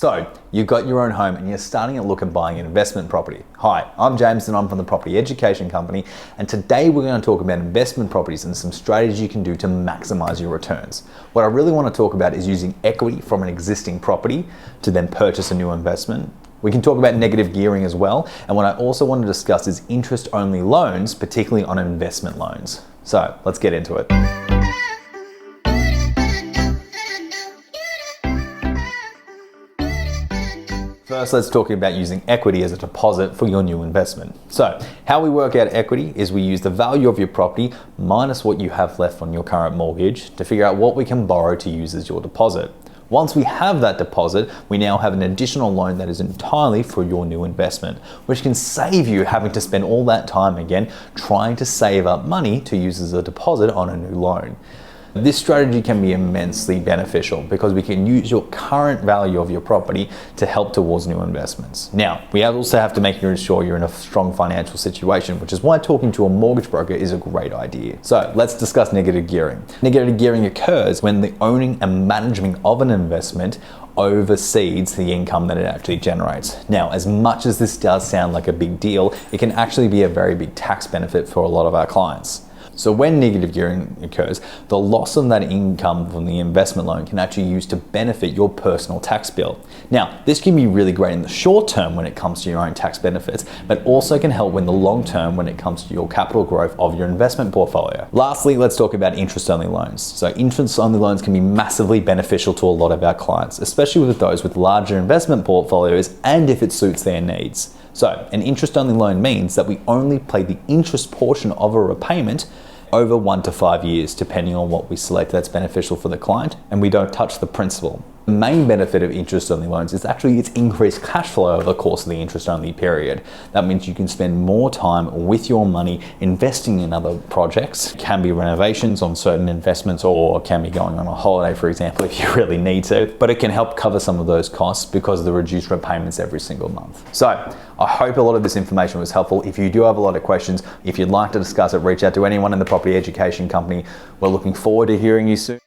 So you've got your own home and you're starting to look at buying an investment property. Hi, I'm James and I'm from the Property Education Company, and today we're going to talk about investment properties and some strategies you can do to maximize your returns. What I really want to talk about is using equity from an existing property to then purchase a new investment. We can talk about negative gearing as well, and what I also want to discuss is interest-only loans, particularly on investment loans. So let's get into it. First, let's talk about using equity as a deposit for your new investment. So, how we work out equity is we use the value of your property minus what you have left on your current mortgage to figure out what we can borrow to use as your deposit. Once we have that deposit, we now have an additional loan that is entirely for your new investment, which can save you having to spend all that time again trying to save up money to use as a deposit on a new loan. This strategy can be immensely beneficial because we can use your current value of your property to help towards new investments. Now, we also have to make sure you're in a strong financial situation, which is why talking to a mortgage broker is a great idea. So let's discuss negative gearing. Negative gearing occurs when the owning and management of an investment oversees the income that it actually generates. Now, as much as this does sound like a big deal, it can actually be a very big tax benefit for a lot of our clients. So when negative gearing occurs, the loss of that income from the investment loan can actually use to benefit your personal tax bill. Now, this can be really great in the short term when it comes to your own tax benefits, but also can help in the long term when it comes to your capital growth of your investment portfolio. Lastly, let's talk about interest-only loans. So interest-only loans can be massively beneficial to a lot of our clients, especially with those with larger investment portfolios and if it suits their needs. So an interest-only loan means that we only pay the interest portion of a repayment over 1 to 5 years, depending on what we select that's beneficial for the client, and we don't touch the principal. The main benefit of interest-only loans is actually its increased cash flow over the course of the interest-only period. That means you can spend more time with your money investing in other projects. It can be renovations on certain investments or can be going on a holiday, for example, if you really need to, but it can help cover some of those costs because of the reduced repayments every single month. So I hope a lot of this information was helpful. If you do have a lot of questions, if you'd like to discuss it, reach out to anyone in the Property Education Company. We're looking forward to hearing you soon.